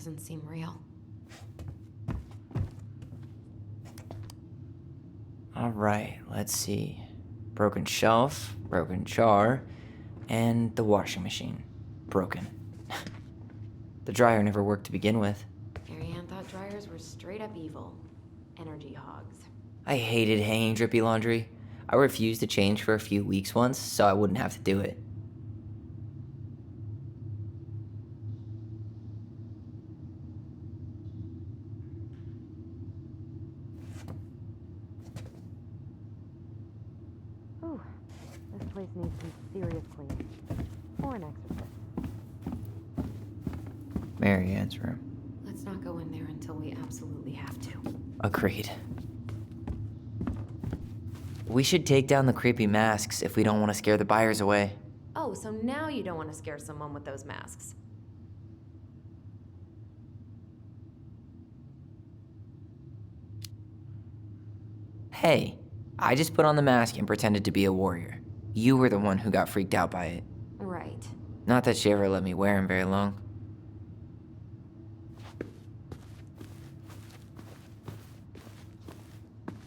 doesn't seem real. Alright, let's see. Broken shelf, broken jar, and the washing machine. Broken. The dryer never worked to begin with. Marianne thought dryers were straight up evil. Energy hogs. I hated hanging drippy laundry. I refused to change for a few weeks once so I wouldn't have to do it. Ooh, this place needs some serious cleaning. Or an exorcist. Marianne's room. Let's not go in there until we absolutely have to. Agreed. We should take down the creepy masks if we don't want to scare the buyers away. Oh, so now you don't want to scare someone with those masks. Hey, I just put on the mask and pretended to be a warrior. You were the one who got freaked out by it. Right. Not that she ever let me wear him very long.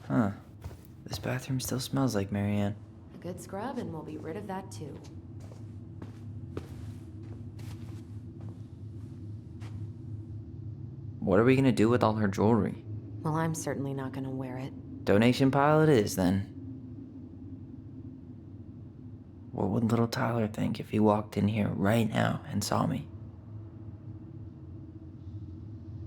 Huh. This bathroom still smells like Marianne. A good scrub and we'll be rid of that too. What are we gonna do with all her jewelry? Well, I'm certainly not gonna wear it. Donation pile it is, then. What would little Tyler think if he walked in here right now and saw me?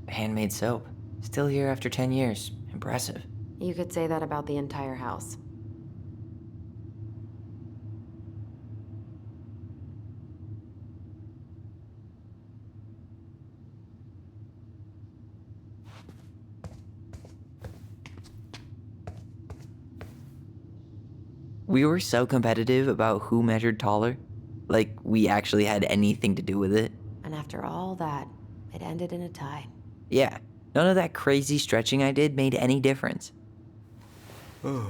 Handmade soap. Still here after 10 years. Impressive. You could say that about the entire house. We were so competitive about who measured taller. Like we actually had anything to do with it. And after all that, it ended in a tie. Yeah, none of that crazy stretching I did made any difference. 'What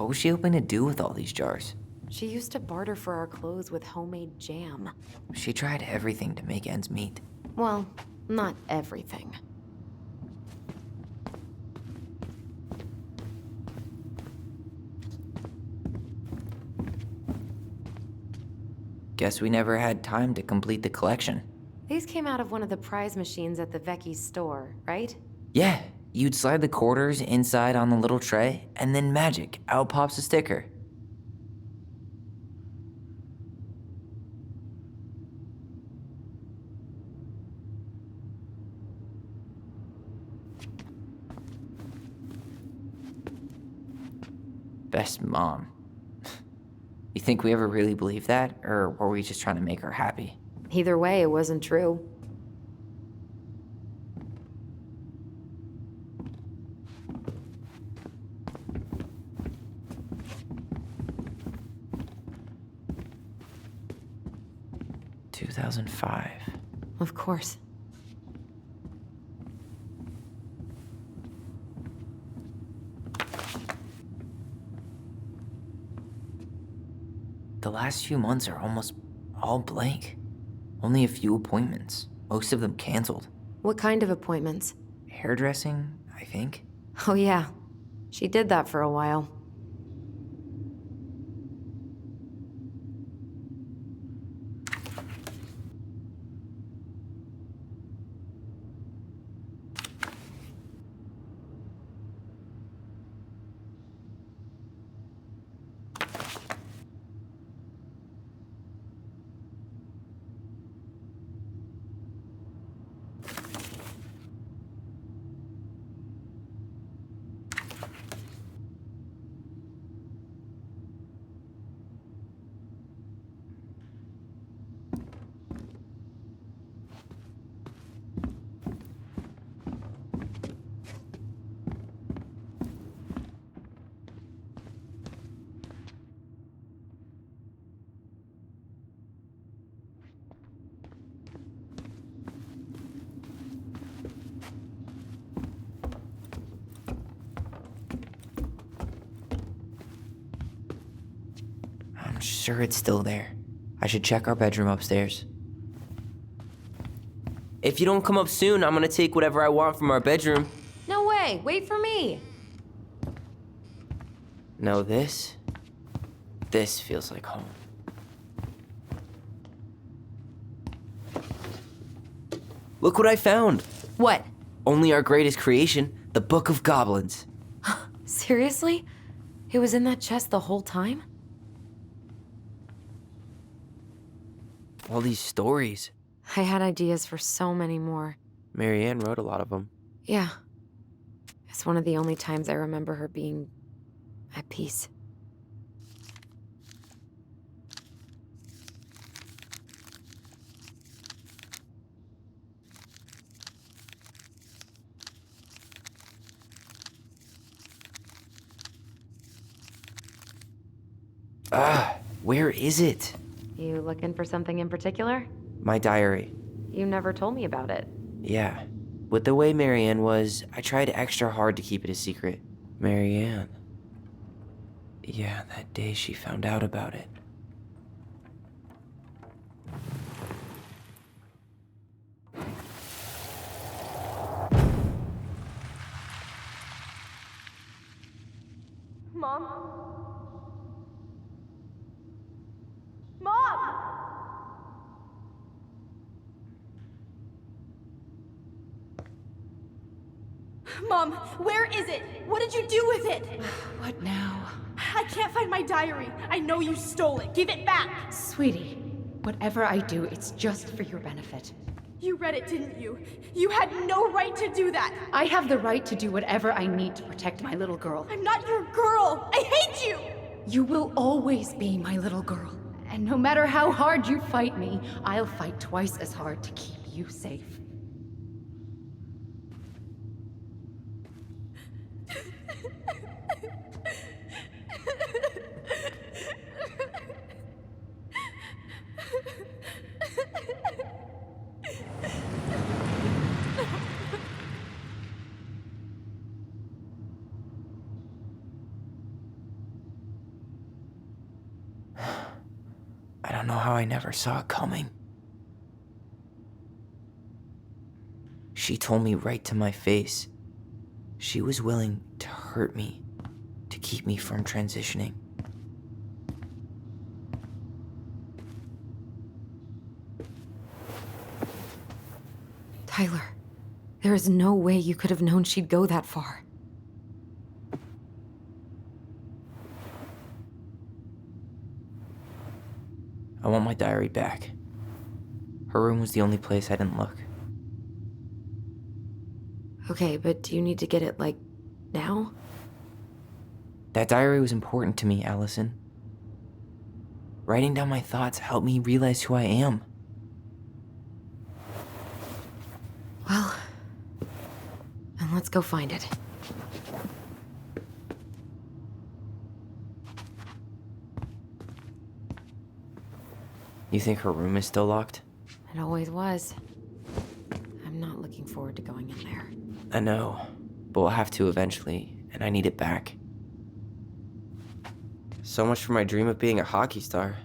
was she hoping to do with all these jars? She used to barter for our clothes with homemade jam. She tried everything to make ends meet. Well, not everything. Guess we never had time to complete the collection. These came out of one of the prize machines at the Vecchi's store, right? Yeah, you'd slide the quarters inside on the little tray, and then magic, out pops a sticker. Best mom. You think we ever really believed that, or were we just trying to make her happy? Either way, it wasn't true. — 2005. Of course. The last few months are almost all blank. Only a few appointments, most of them canceled. What kind of appointments? Hairdressing, I think. Oh yeah, she did that for a while. sure it's still there. I should check our bedroom upstairs. If you don't come up soon, I'm gonna take whatever I want from our bedroom. No way! Wait for me! No, this feels like home. Look what I found! What? Only our greatest creation, the Book of Goblins. Seriously? It was in that chest the whole time? All these stories. I had ideas for so many more. Marianne wrote a lot of them. Yeah. It's one of the only times I remember her being at peace. Where is it? You looking for something in particular? My diary. You never told me about it. Yeah. With the way Marianne was, I tried extra hard to keep it a secret. Marianne. Yeah, that day she found out about it. Mom? Mom! Mom, where is it? What did you do with it? What now? I can't find my diary. I know you stole it. Give it back. Sweetie, whatever I do, it's just for your benefit. You read it, didn't you? You had no right to do that. I have the right to do whatever I need to protect my little girl. I'm not your girl. I hate you. You will always be my little girl. And no matter how hard you fight me, I'll fight twice as hard to keep you safe. I don't know how I never saw it coming. She told me right to my face. She was willing to hurt me, to keep me from transitioning. Tyler, there is no way you could have known she'd go that far. I want my diary back. Her room was the only place I didn't look. Okay, but do you need to get it, like, now? That diary was important to me, Allison. Writing down my thoughts helped me realize who I am. Well, then let's go find it. You think her room is still locked? It always was. I'm not looking forward to going in there. I know, but we'll have to eventually, and I need it back. So much for my dream of being a hockey star.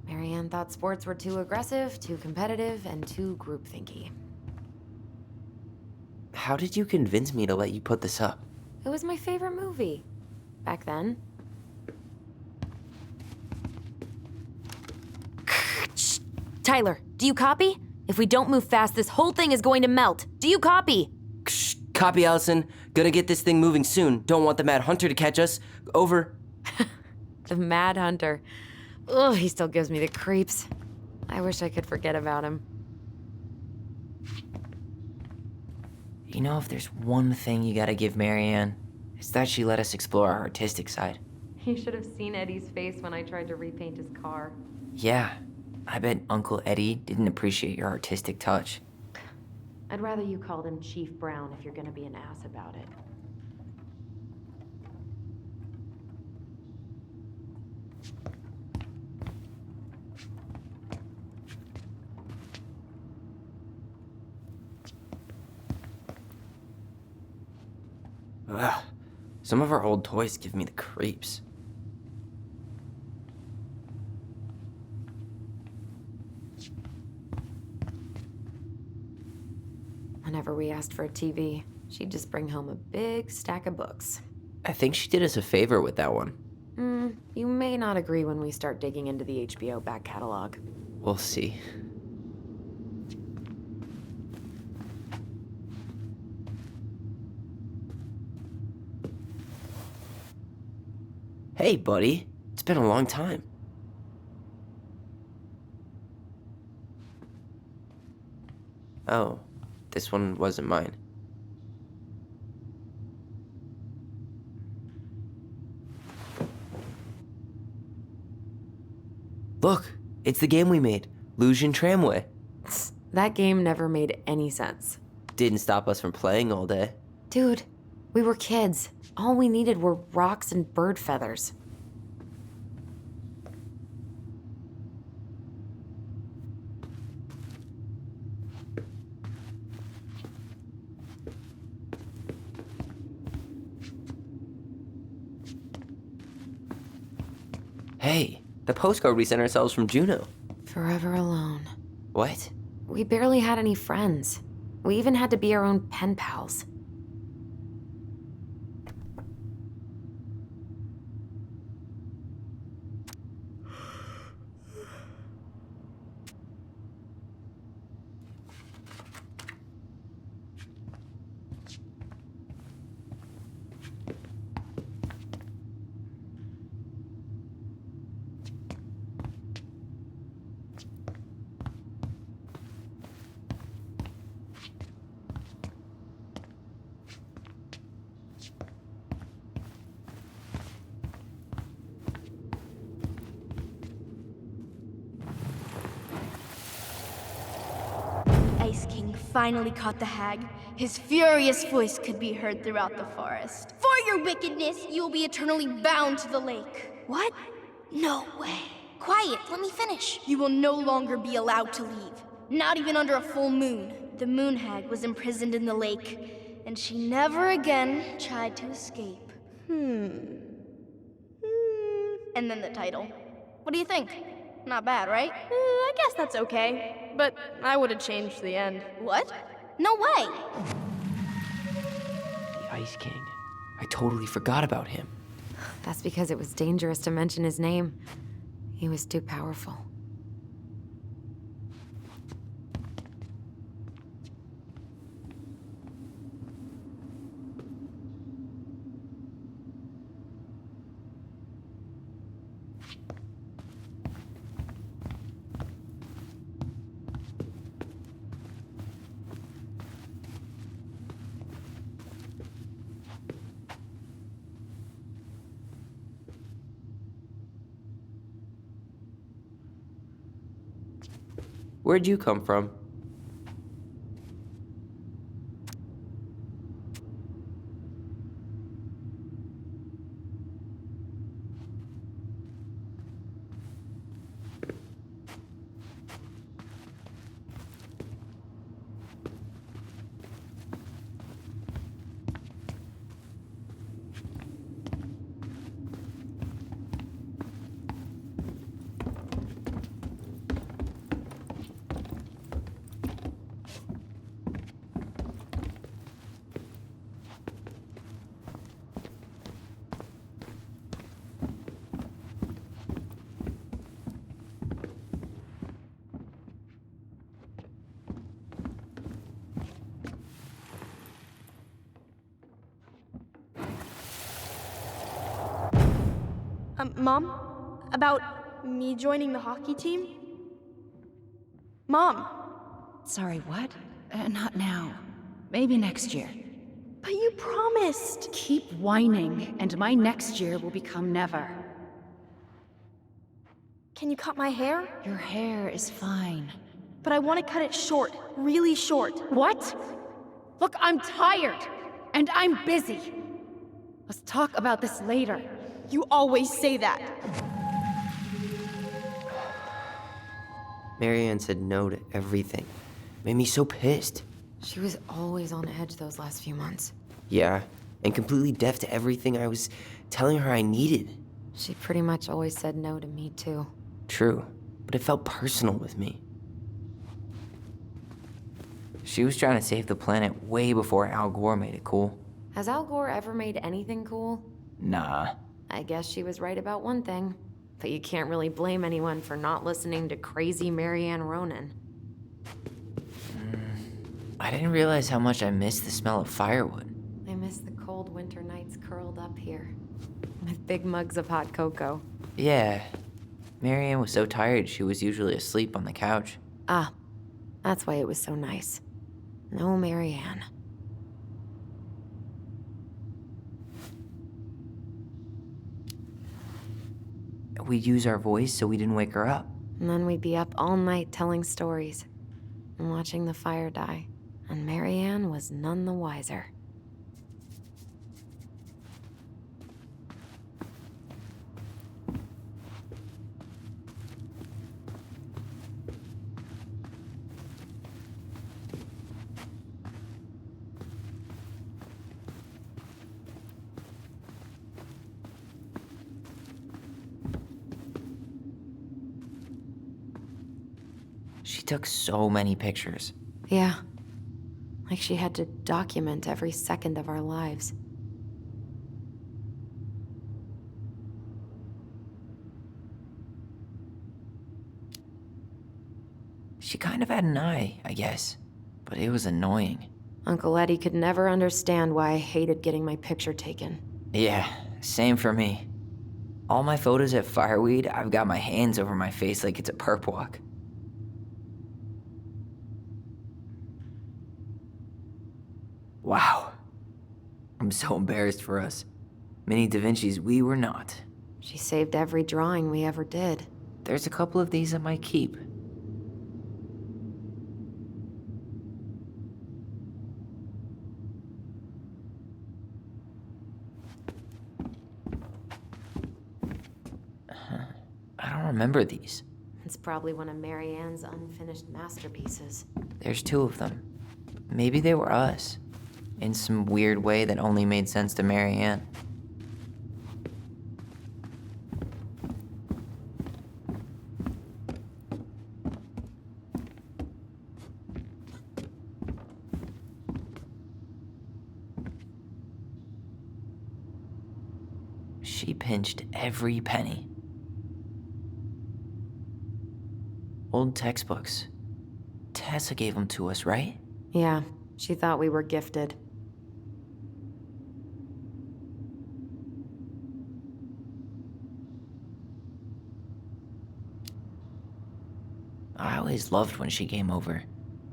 Marianne thought sports were too aggressive, too competitive, and too groupthinky. How did you convince me to let you put this up? It was my favorite movie. Back then. Tyler, do you copy? If we don't move fast, this whole thing is going to melt. Do you copy? Shh, copy, Allison. Gonna get this thing moving soon. Don't want the Mad Hunter to catch us. Over. The Mad Hunter. Ugh, he still gives me the creeps. I wish I could forget about him. You know, if there's one thing you gotta give Marianne, it's that she let us explore our artistic side. You should have seen Eddie's face when I tried to repaint his car. Yeah, I bet Uncle Eddie didn't appreciate your artistic touch. I'd rather you called him Chief Brown if you're gonna be an ass about it. Ugh, some of our old toys give me the creeps. Whenever we asked for a TV, she'd just bring home a big stack of books. I think she did us a favor with that one. You may not agree when we start digging into the HBO back catalog. We'll see. Hey, buddy. It's been a long time. Oh, this one wasn't mine. Look, it's the game we made, Lusion Tramway. That game never made any sense. Didn't stop us from playing all day. Dude, we were kids. All we needed were rocks and bird feathers. Hey, the postcard we sent ourselves from Juneau. Forever alone. What? We barely had any friends. We even had to be our own pen pals. Ice King finally caught the hag. His furious voice could be heard throughout the forest. For your wickedness, you will be eternally bound to the lake. What? No way. Quiet, let me finish. You will no longer be allowed to leave. Not even under a full moon. The moon hag was imprisoned in the lake, and she never again tried to escape. And then the title. What do you think? Not bad, right? I guess that's okay. But I would have changed the end. What? No way! The Ice King. I totally forgot about him. That's because it was dangerous to mention his name. He was too powerful. Where'd you come from? Mom? About me joining the hockey team? Mom! Sorry, what? Not now. Maybe next year. But you promised! Keep whining, and my next year will become never. Can you cut my hair? Your hair is fine. But I want to cut it short, really short. What? Look, I'm tired, and I'm busy. Let's talk about this later. You always say that. Marianne said no to everything. Made me so pissed. She was always on edge those last few months. Yeah, and completely deaf to everything I was telling her I needed. She pretty much always said no to me, too. True, but it felt personal with me. She was trying to save the planet way before Al Gore made it cool. Has Al Gore ever made anything cool? Nah. I guess she was right about one thing. But you can't really blame anyone for not listening to crazy Marianne Ronan. I didn't realize how much I missed the smell of firewood. I miss the cold winter nights curled up here. With big mugs of hot cocoa. Yeah. Marianne was so tired she was usually asleep on the couch. Ah, that's why it was so nice. No Marianne. We'd use our voice so we didn't wake her up. And then we'd be up all night telling stories. And watching the fire die. And Marianne was none the wiser. She took so many pictures. Yeah. Like she had to document every second of our lives. She kind of had an eye, I guess. But it was annoying. Uncle Eddie could never understand why I hated getting my picture taken. Yeah, same for me. All my photos at Fireweed, I've got my hands over my face like it's a perp walk. Wow. I'm so embarrassed for us. Mini Da Vinci's we were not. She saved every drawing we ever did. There's a couple of these I might keep. I don't remember these. It's probably one of Marianne's unfinished masterpieces. There's two of them. Maybe they were us. In some weird way that only made sense to Marianne. She pinched every penny. Old textbooks. Tessa gave them to us, right? Yeah, she thought we were gifted. I always loved when she came over.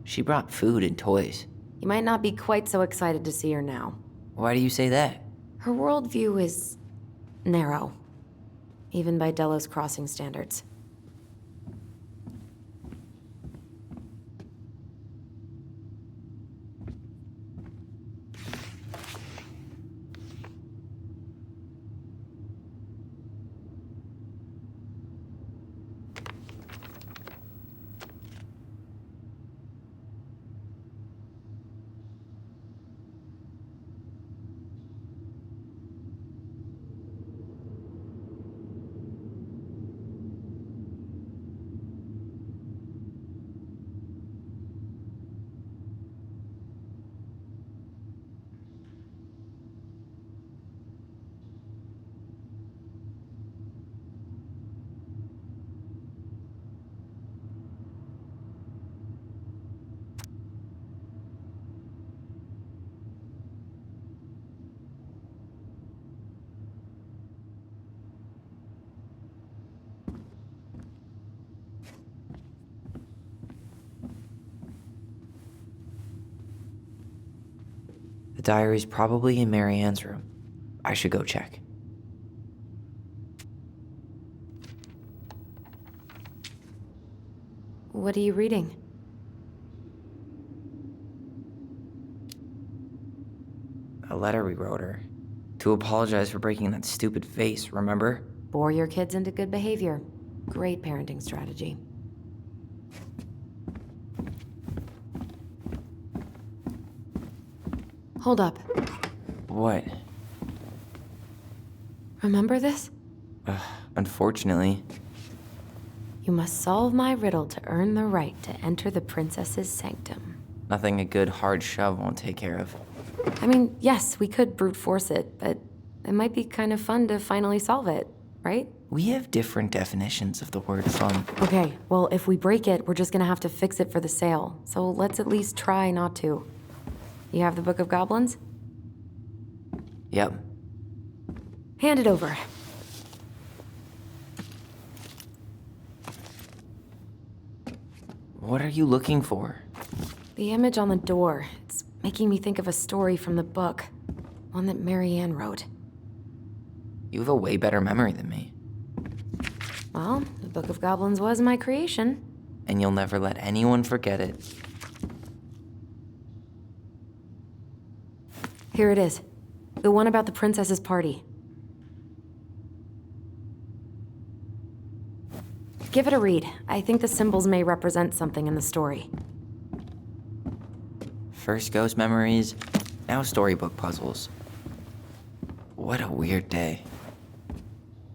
She brought food and toys. You might not be quite so excited to see her now. Why do you say that? Her worldview is narrow, even by Delos Crossing standards. The diary's probably in Marianne's room. I should go check. What are you reading? A letter we wrote her. To apologize for breaking that stupid vase, remember? Bore your kids into good behavior. Great parenting strategy. Hold up. What? Remember this? Unfortunately. You must solve my riddle to earn the right to enter the princess's sanctum. Nothing a good hard shove won't take care of. I mean, yes, we could brute force it, but it might be kind of fun to finally solve it, right? We have different definitions of the word fun. Okay, well, if we break it, we're just gonna have to fix it for the sale. So let's at least try not to. You have the Book of Goblins? Yep. Hand it over. What are you looking for? The image on the door. It's making me think of a story from the book. One that Marianne wrote. You have a way better memory than me. Well, the Book of Goblins was my creation. And you'll never let anyone forget it. Here it is. The one about the princess's party. Give it a read. I think the symbols may represent something in the story. First ghost memories, now storybook puzzles. What a weird day.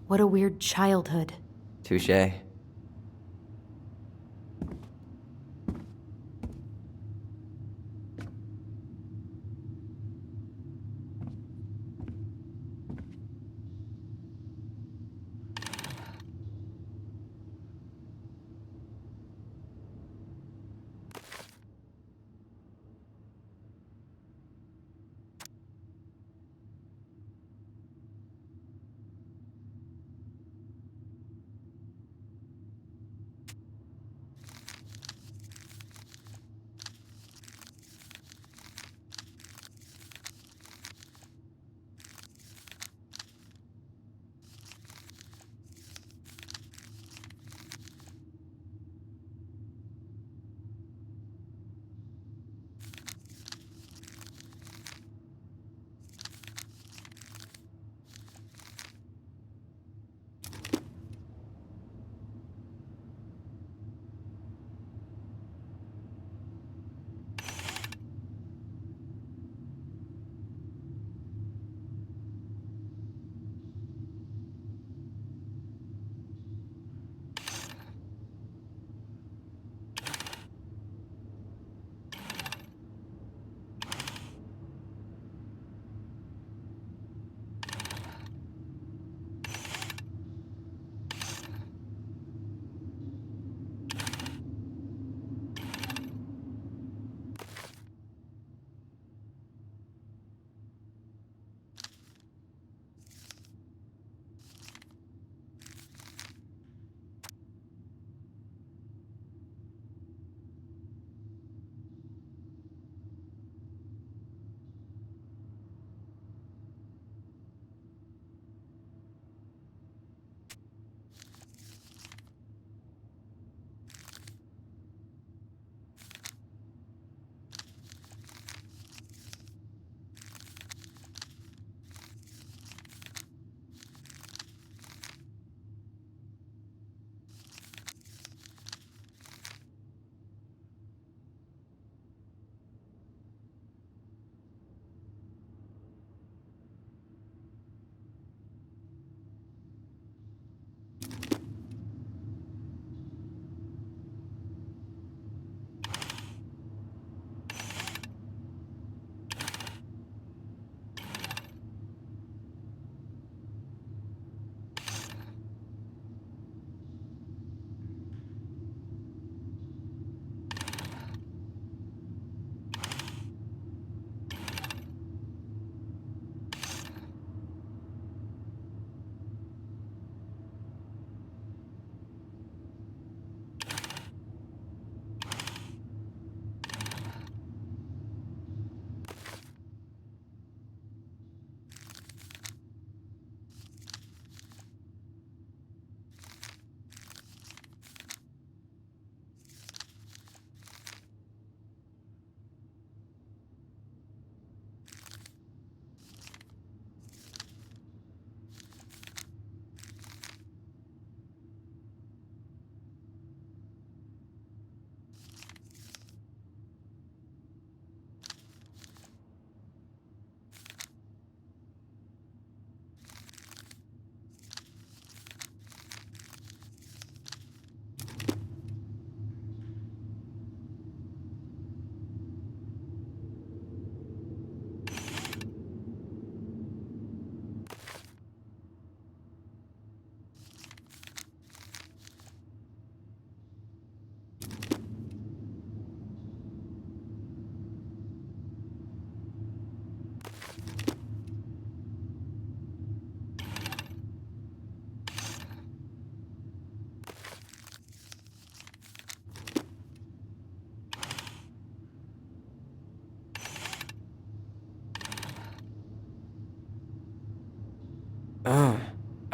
What a weird childhood. Touche.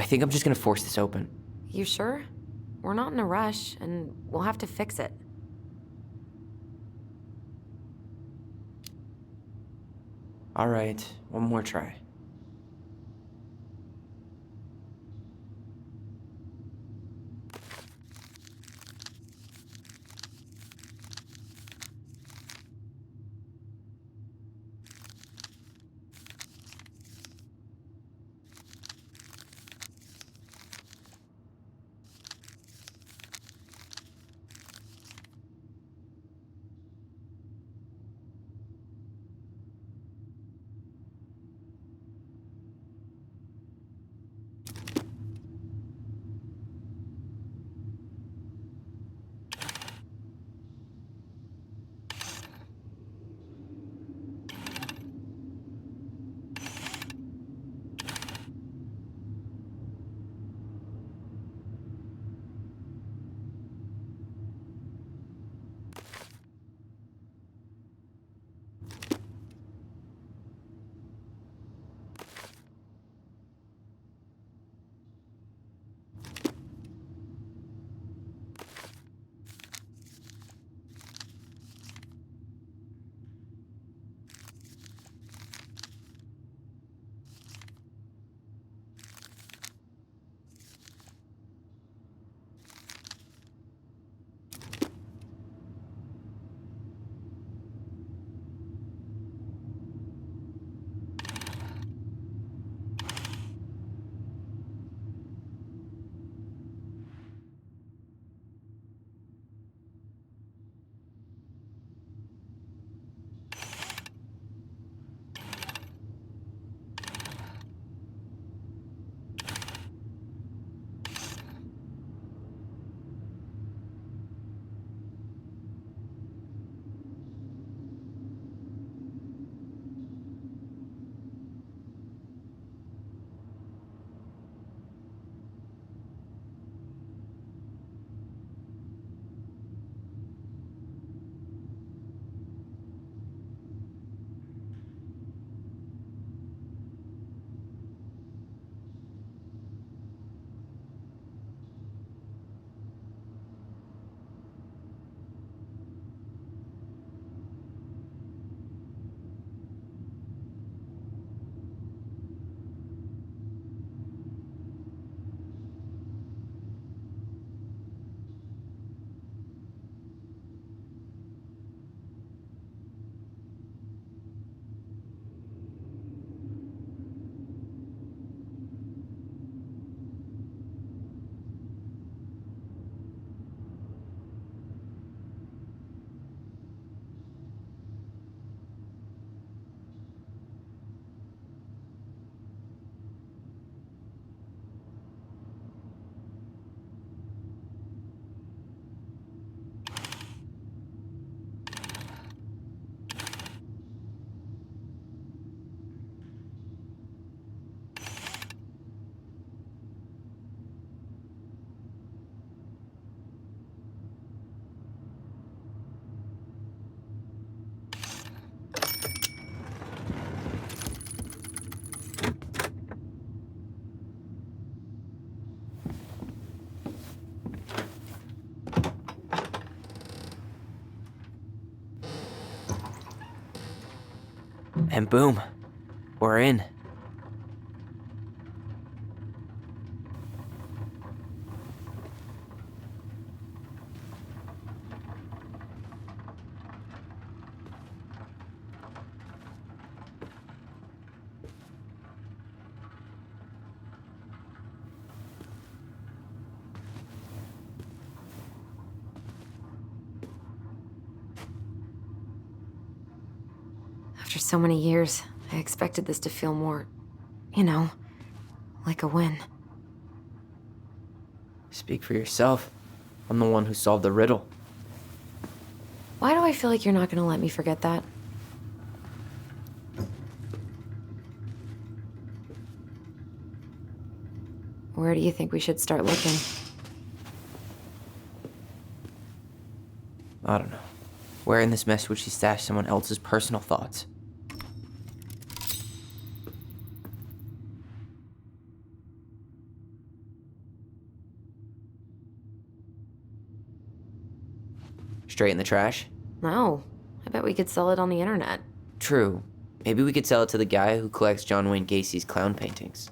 think I'm just gonna force this open. You sure? We're not in a rush, and we'll have to fix it. All right, one more try. And boom, we're in. After so many years, I expected this to feel more, you know, like a win. Speak for yourself. I'm the one who solved the riddle. Why do I feel like you're not gonna let me forget that? Where do you think we should start looking? I don't know. Where in this mess would she stash someone else's personal thoughts? Straight in the trash? No. I bet we could sell it on the internet. True. Maybe we could sell it to the guy who collects John Wayne Gacy's clown paintings.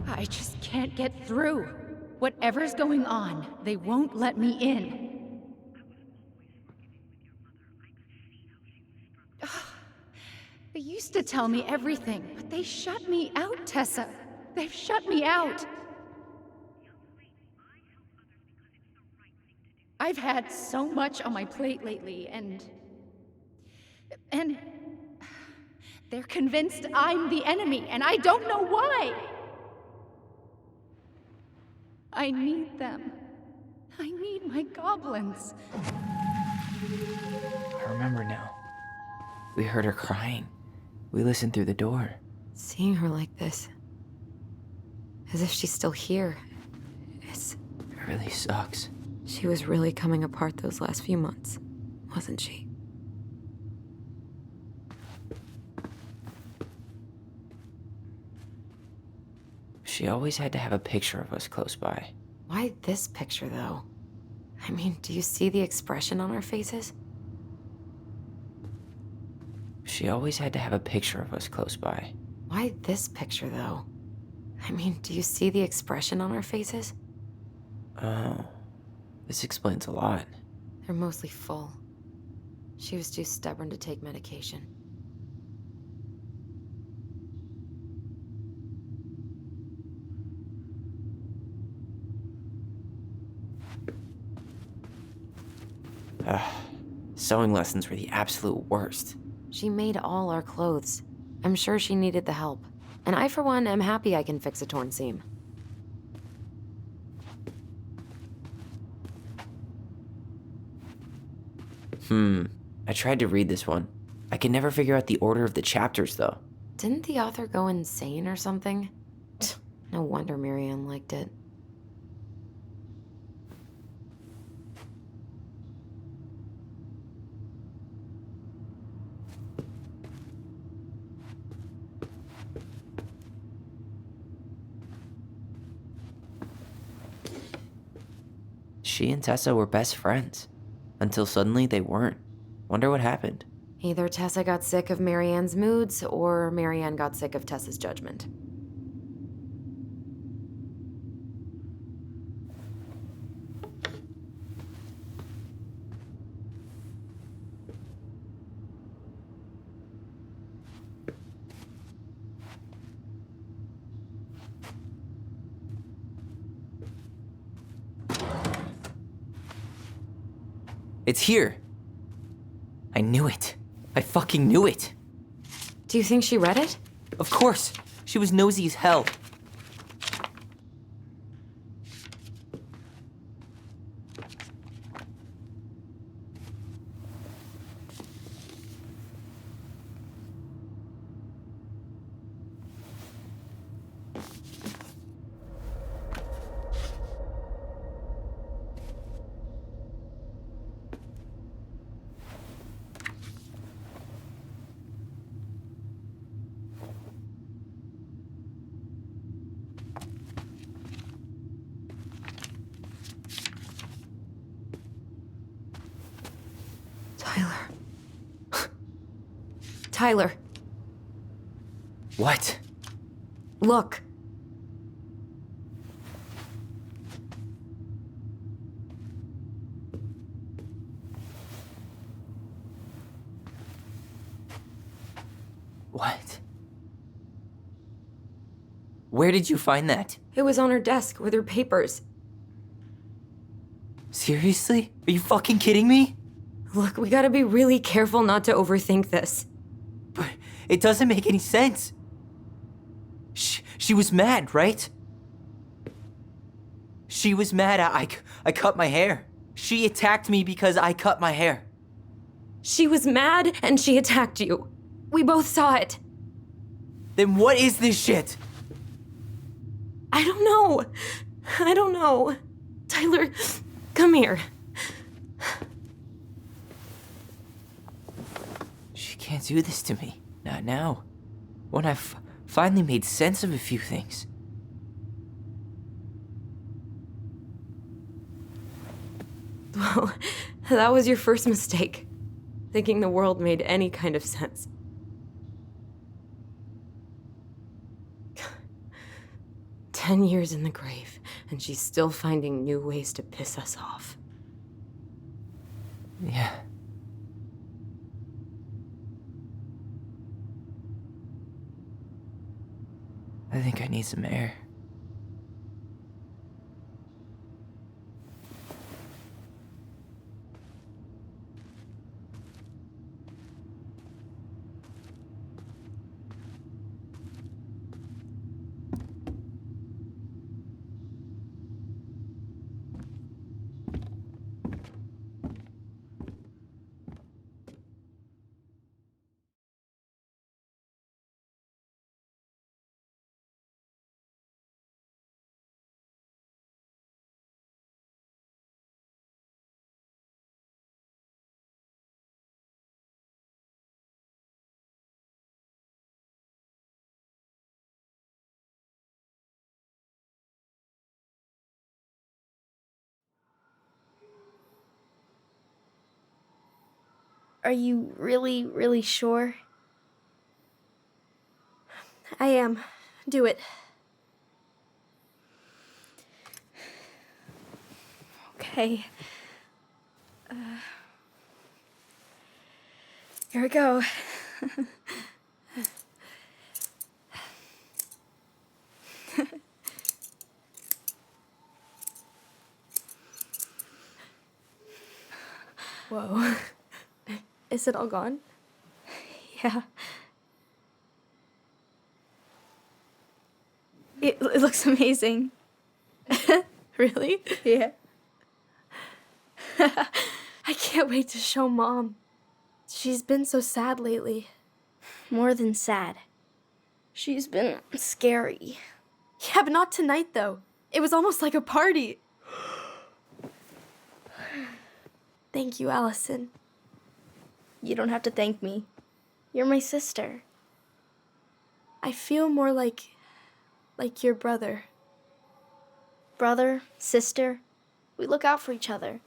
I just can't get through. Whatever's going on, they won't let me in. Ugh. They used to tell me everything, but they shut me out, Tessa. They've shut me out. I've had so much on my plate lately, and they're convinced I'm the enemy, and I don't know why. I need them. I need my goblins. I remember now. We heard her crying. We listened through the door. Seeing her like this. As if she's still here. It really sucks. She was really coming apart those last few months, wasn't she? She always had to have a picture of us close by. Why this picture, though? I mean, do you see the expression on our faces? She always had to have a picture of us close by. Why this picture, though? I mean, do you see the expression on our faces? Oh, this explains a lot. They're mostly full. She was too stubborn to take medication. Sewing lessons were the absolute worst. She made all our clothes. I'm sure she needed the help. And I, for one, am happy I can fix a torn seam. I tried to read this one. I could never figure out the order of the chapters, though. Didn't the author go insane or something? No wonder Marianne liked it. She and Tessa were best friends. Until suddenly they weren't. Wonder what happened. Either Tessa got sick of Marianne's moods, or Marianne got sick of Tessa's judgment. It's here. I knew it. I fucking knew it. Do you think she read it? Of course. She was nosy as hell. Tyler. What? Look. What? Where did you find that? It was on her desk with her papers. Seriously? Are you fucking kidding me? Look, we gotta be really careful not to overthink this. But it doesn't make any sense. She was mad, right? She was mad I cut my hair. She attacked me because I cut my hair. She was mad and she attacked you. We both saw it. Then what is this shit? I don't know. Tyler, come here. She can't do this to me. Not now. When I've finally made sense of a few things. Well, that was your first mistake. Thinking the world made any kind of sense. "10 years in the grave, and she's still finding new ways to piss us off." Yeah. I think I need some air. Are you really, really sure? I am. Do it. Okay. Here we go. Whoa. Is it all gone? Yeah. It looks amazing. Really? Yeah. I can't wait to show Mom. She's been so sad lately. More than sad. She's been scary. Yeah, but not tonight, though. It was almost like a party. Thank you, Allison. You don't have to thank me. You're my sister. I feel more like your brother. Brother, sister, we look out for each other.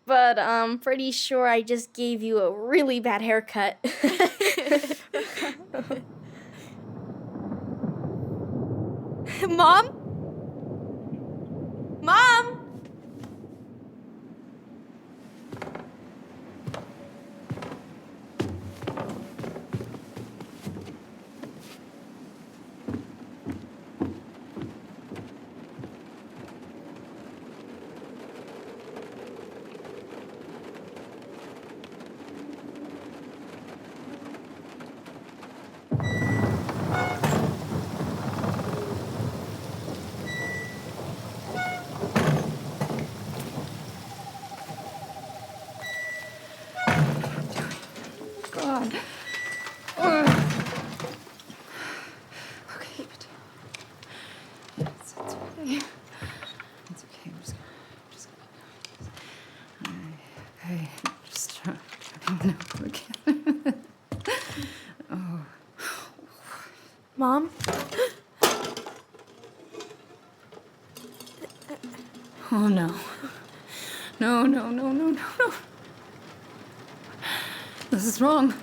But I'm pretty sure I just gave you a really bad haircut. Mom? Mom? God. Okay, but it's okay. It's okay. Hey, just trying to again. Mom? Oh no. No. This is wrong.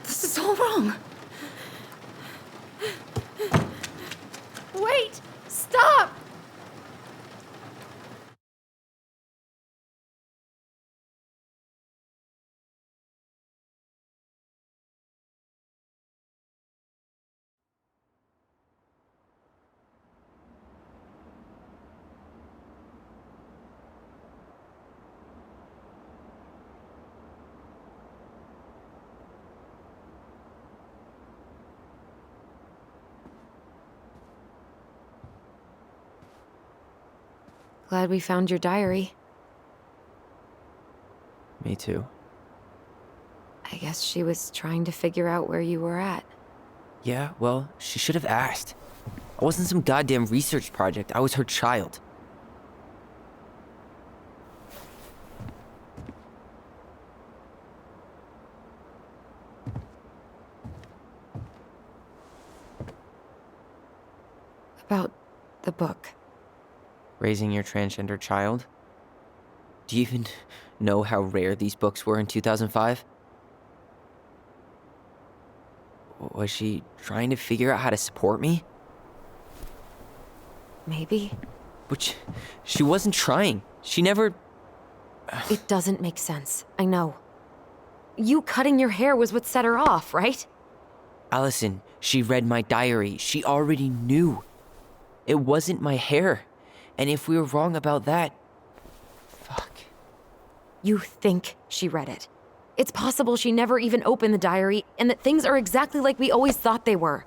This is all wrong. Wait! Stop! Glad we found your diary. Me too. I guess she was trying to figure out where you were at. Yeah, well, she should have asked. I wasn't some goddamn research project. I was her child. About the book. Raising your transgender child? Do you even know how rare these books were in 2005? Was she trying to figure out how to support me? Maybe. Which, she wasn't trying. She never... It doesn't make sense. I know. You cutting your hair was what set her off, right? Allison, she read my diary. She already knew. It wasn't my hair. And if we were wrong about that... Fuck. You think she read it. It's possible she never even opened the diary and that things are exactly like we always thought they were.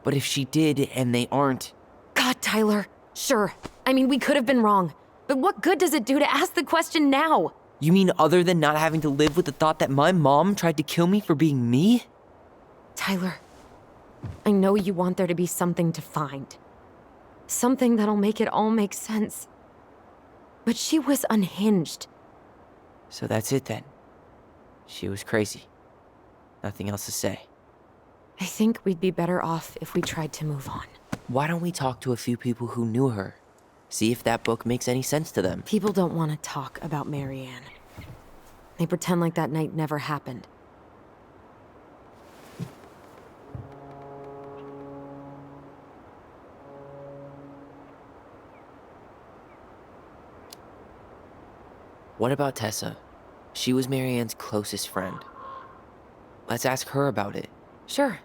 But if she did and they aren't... God, Tyler. Sure. I mean, we could have been wrong. But what good does it do to ask the question now? You mean other than not having to live with the thought that my mom tried to kill me for being me? Tyler, I know you want there to be something to find. Something that'll make it all make sense. But she was unhinged. So that's it then. She was crazy. Nothing else to say. I think we'd be better off if we tried to move on. Why don't we talk to a few people who knew her? See if that book makes any sense to them. People don't want to talk about Marianne. They pretend like that night never happened. What about Tessa? She was Marianne's closest friend. Let's ask her about it. Sure.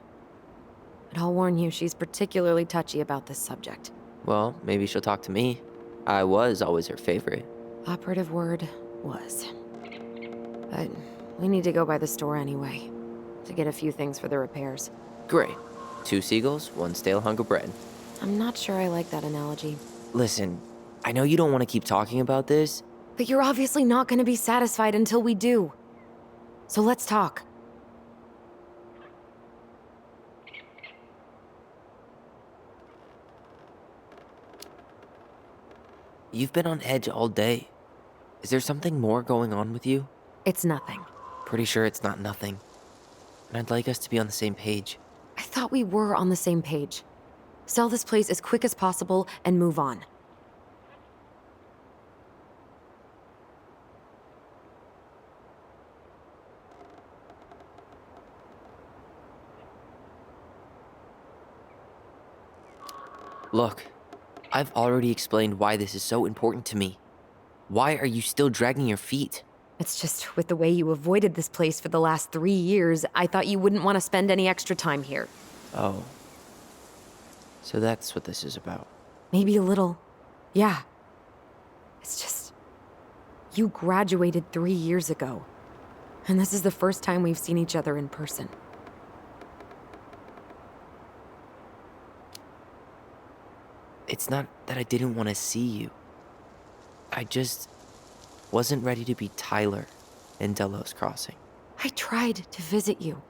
But I'll warn you, she's particularly touchy about this subject. Well, maybe she'll talk to me. I was always her favorite. Operative word was. But we need to go by the store anyway, to get a few things for the repairs. Great. 2 seagulls, 1 stale hunk of bread. I'm not sure I like that analogy. Listen, I know you don't want to keep talking about this. But you're obviously not going to be satisfied until we do. So let's talk. You've been on edge all day. Is there something more going on with you? It's nothing. Pretty sure it's not nothing. And I'd like us to be on the same page. I thought we were on the same page. Sell this place as quick as possible and move on. Look, I've already explained why this is so important to me. Why are you still dragging your feet? It's just with the way you avoided this place for the last 3 years, I thought you wouldn't want to spend any extra time here. Oh. So that's what this is about. Maybe a little. Yeah. It's just... You graduated 3 years ago. And this is the first time we've seen each other in person. It's not that I didn't want to see you. I just wasn't ready to be Tyler in Delos Crossing. I tried to visit you.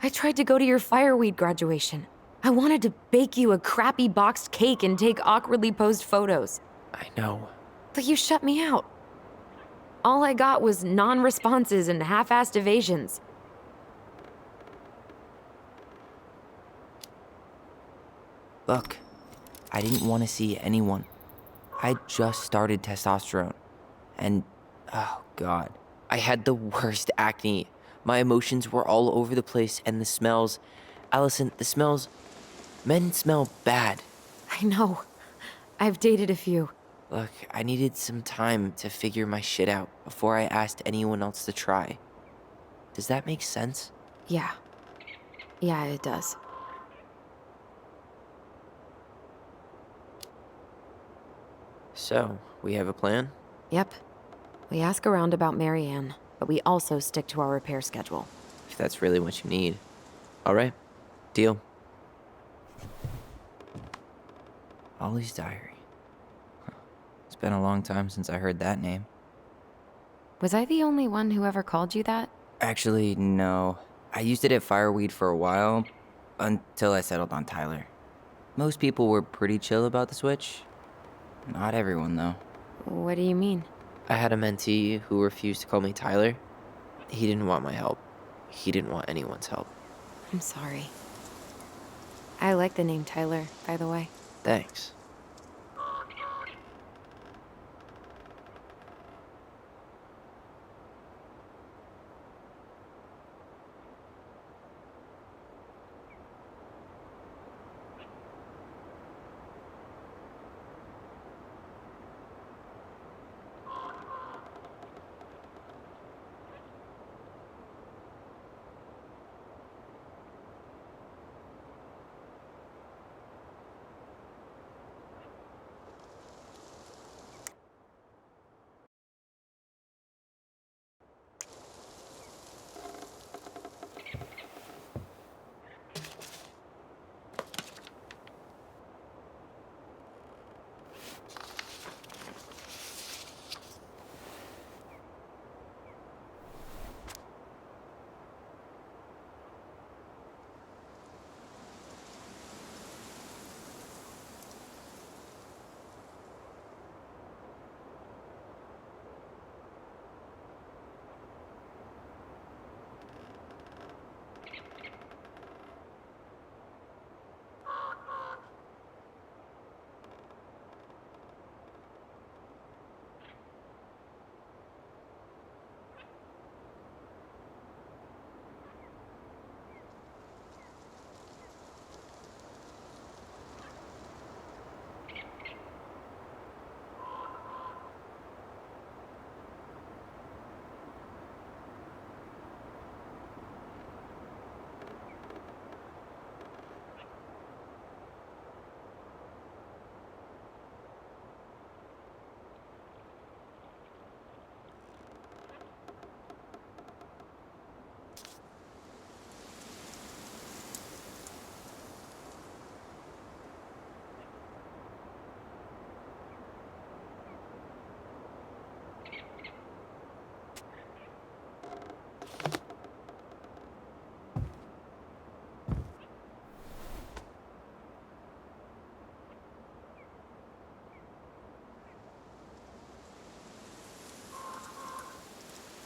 I tried to go to your fireweed graduation. I wanted to bake you a crappy boxed cake and take awkwardly posed photos. I know. But you shut me out. All I got was non-responses and half-assed evasions. Look, I didn't want to see anyone. I just started testosterone. And, oh god, I had the worst acne. My emotions were all over the place and the smells. Allison, the smells... Men smell bad. I know. I've dated a few. Look, I needed some time to figure my shit out before I asked anyone else to try. Does that make sense? Yeah. Yeah, it does. So, we have a plan? Yep. We ask around about Marianne, but we also stick to our repair schedule. If that's really what you need. Alright, deal. Ollie's Diary. Huh. It's been a long time since I heard that name. Was I the only one who ever called you that? Actually, no. I used it at Fireweed for a while, until I settled on Tyler. Most people were pretty chill about the switch. Not everyone, though. What do you mean? I had a mentee who refused to call me Tyler. He didn't want my help. He didn't want anyone's help. I'm sorry. I like the name Tyler, by the way. Thanks.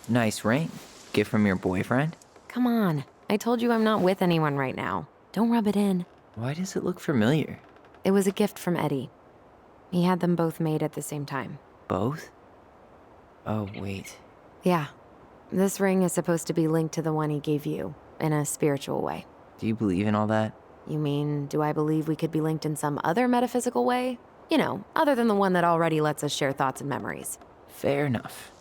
Nice ring. Gift from your boyfriend? Come on. I told you I'm not with anyone right now. Don't rub it in. Why does it look familiar? It was a gift from Eddie. He had them both made at the same time. Both? Oh, wait. Yeah. This ring is supposed to be linked to the one he gave you, in a spiritual way. Do you believe in all that? You mean, do I believe we could be linked in some other metaphysical way? You know, other than the one that already lets us share thoughts and memories. Fair enough.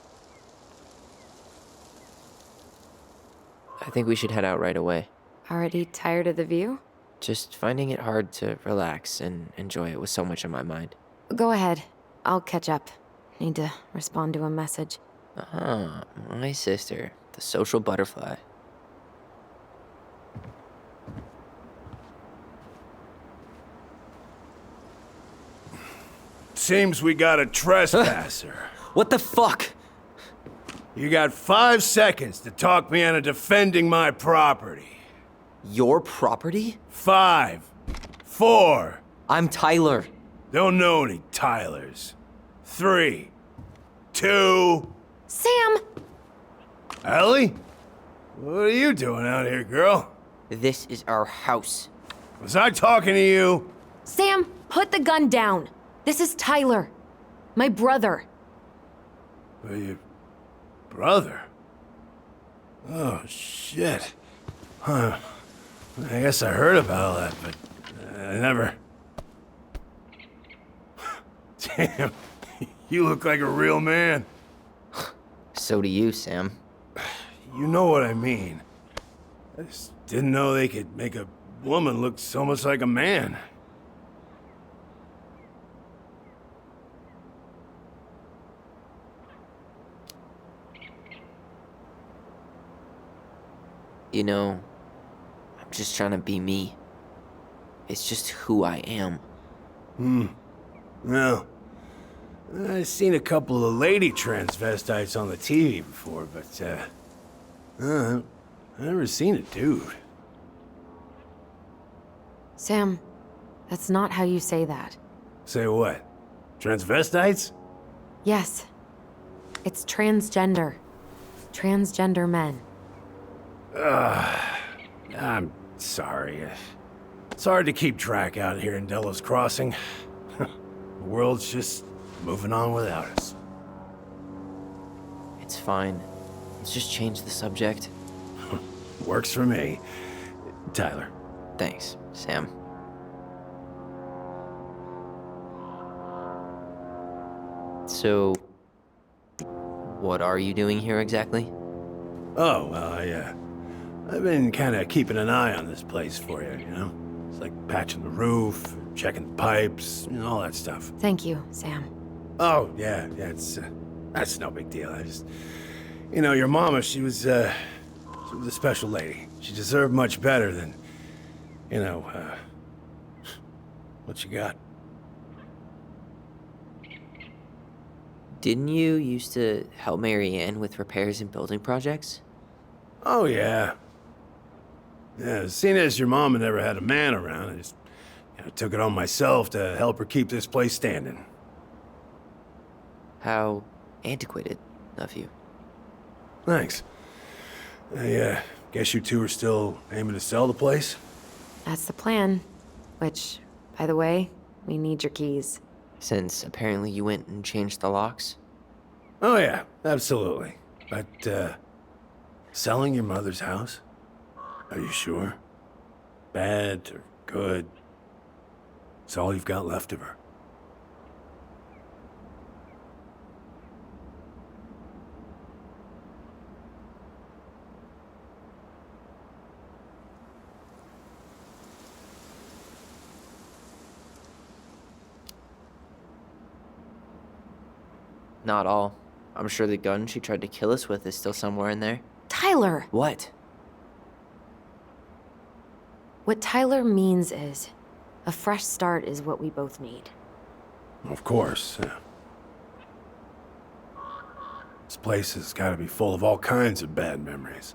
I think we should head out right away. Already tired of the view? Just finding it hard to relax and enjoy it with so much on my mind. Go ahead. I'll catch up. Need to respond to a message. Ah, my sister, the social butterfly. Seems we got a trespasser. What the fuck? You got 5 seconds to talk me into defending my property. Your property? 5, 4. I'm Tyler. Don't know any Tylers. 3, 2. Sam! Ellie? What are you doing out here, girl? This is our house. Was I talking to you? Sam, put the gun down. This is Tyler. My brother. Your brother? Oh, shit. Huh. I guess I heard about all that, but I never... Damn, you look like a real man. So do you, Sam. You know what I mean. I just didn't know they could make a woman look so much like a man. You know, I'm just trying to be me. It's just who I am. Well, I've seen a couple of lady transvestites on the TV before, but, I've never seen a dude. Sam, that's not how you say that. Say what? Transvestites? Yes. It's transgender. Transgender men. I'm sorry. It's hard to keep track out here in Delos Crossing. The world's just moving on without us. It's fine. Let's just change the subject. Works for me. Tyler. Thanks, Sam. So, what are you doing here exactly? Oh, well, I've been kind of keeping an eye on this place for you, you know? It's like patching the roof, checking the pipes, you know, all that stuff. Thank you, Sam. Oh, yeah, that's no big deal. I just, you know, your mama, she was a special lady. She deserved much better than, you know, what you got. Didn't you used to help Mary Ann with repairs and building projects? Oh, yeah. Yeah, seeing as your mama never had a man around, I just, you know, took it on myself to help her keep this place standing. How antiquated of you. Thanks. I guess you two are still aiming to sell the place? That's the plan. Which, by the way, we need your keys. Since apparently you went and changed the locks? Oh, yeah, absolutely. But, selling your mother's house? Are you sure? Bad or good? It's all you've got left of her. Not all. I'm sure the gun she tried to kill us with is still somewhere in there. Tyler! What? What Tyler means is, a fresh start is what we both need. Of course. This place has got to be full of all kinds of bad memories.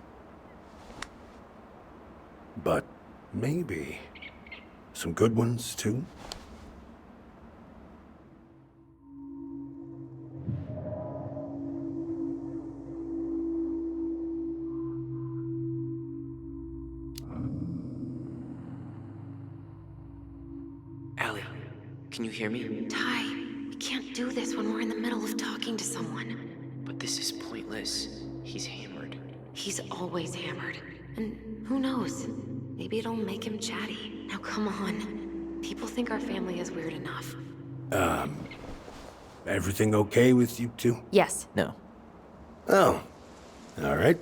But maybe some good ones, too? Allie, can you hear me? Ty, we can't do this when we're in the middle of talking to someone. But this is pointless. He's hammered. He's always hammered. And who knows? Maybe it'll make him chatty. Now come on. People think our family is weird enough. Everything okay with you two? Yes. No. Oh, all right.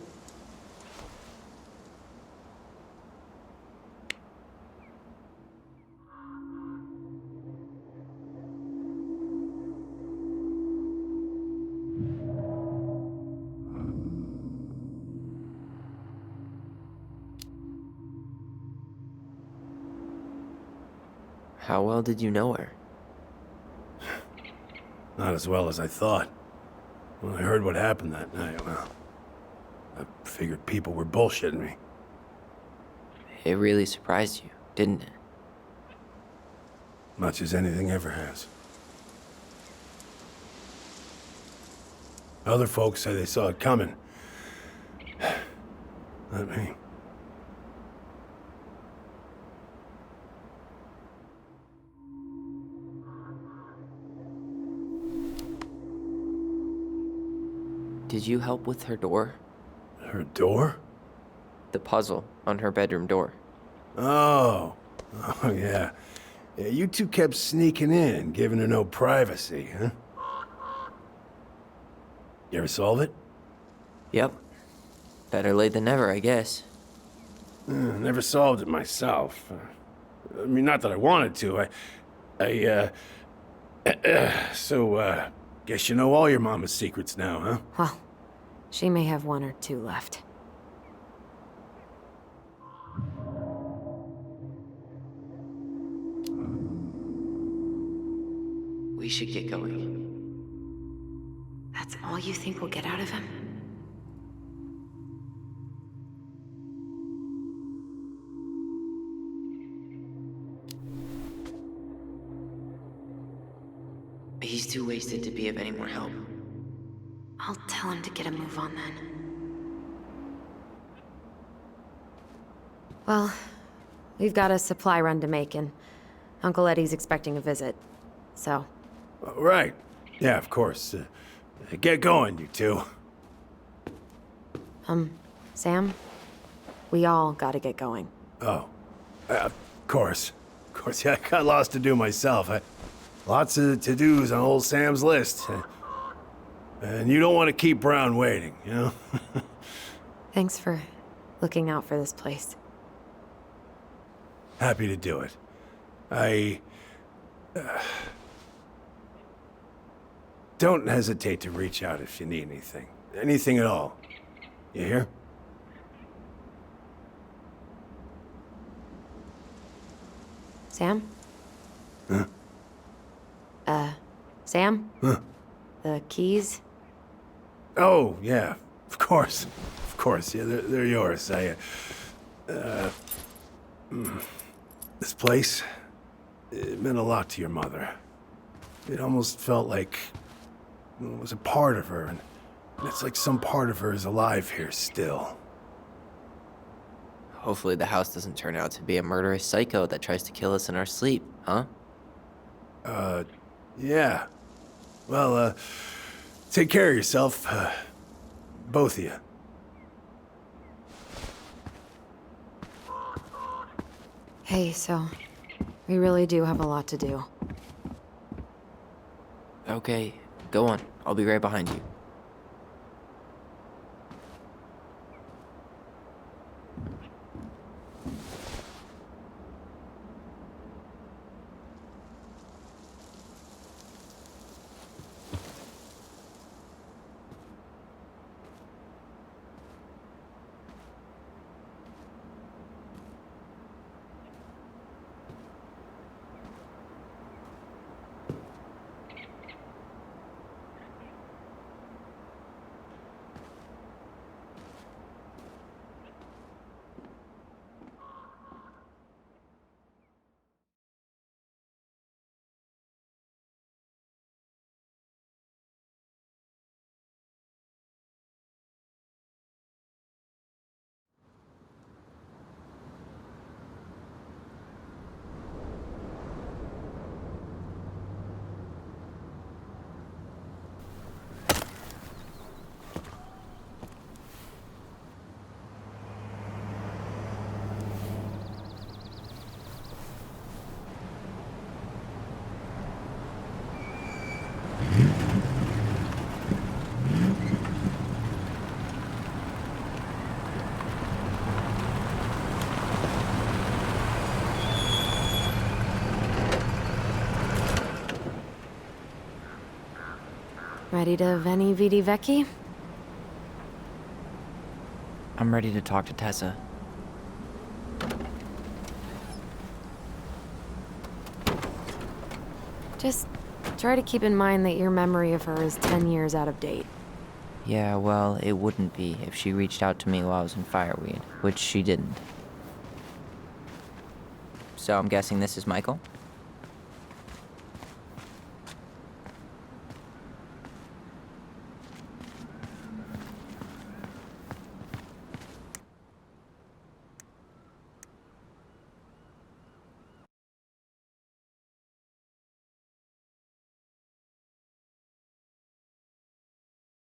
How well did you know her? Not as well as I thought. When I heard what happened that night, well, I figured people were bullshitting me. It really surprised you, didn't it? Much as anything ever has. Other folks say they saw it coming. Not me. Did you help with her door? Her door? The puzzle on her bedroom door. Oh. Oh, yeah. Yeah, you two kept sneaking in, giving her no privacy, huh? You ever solve it? Yep. Better late than never, I guess. Never solved it myself. I mean, not that I wanted to. So, guess you know all your mama's secrets now, huh? Well, she may have one or two left. We should get going. That's all you think we'll get out of him? He's too wasted to be of any more help. I'll tell him to get a move on then. Well, We've got a supply run to make, and Uncle Eddie's expecting a visit. So, Right. Yeah, of course. Get going, you two. Sam, we all gotta get going. Oh, of course. Of course, yeah, I got lots to do myself. Lots of to-dos on old Sam's list. And you don't want to keep Brown waiting, you know? Thanks for looking out for this place. Happy to do it. I... don't hesitate to reach out if you need anything. Anything at all. You hear? Sam? Huh? Sam? Huh? The keys? Oh, yeah. Of course. Of course. Yeah, they're yours. This place, it meant a lot to your mother. It almost felt like it was a part of her, and it's like some part of her is alive here still. Hopefully the house doesn't turn out to be a murderous psycho that tries to kill us in our sleep, huh? Yeah. Well, take care of yourself, both of you. Hey, so we really do have a lot to do. Okay, go on. I'll be right behind you. Ready to Veni Vidi Vici? I'm ready to talk to Tessa. Just try to keep in mind that your memory of her is 10 years out of date. Yeah, well, it wouldn't be if she reached out to me while I was in Fireweed, which she didn't. So I'm guessing this is Michael?